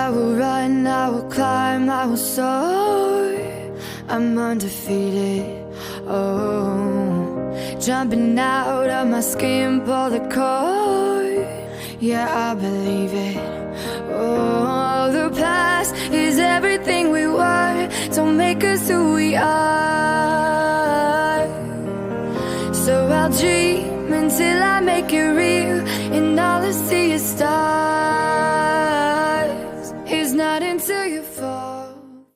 I will run, I will climb, I will soar. I'm undefeated, oh. Jumping out of my skin, pull the cord. Yeah, I believe it. Oh, the past is everything we were. Don't make us who we are. So I'll dream until I make it real, and all I see is stars.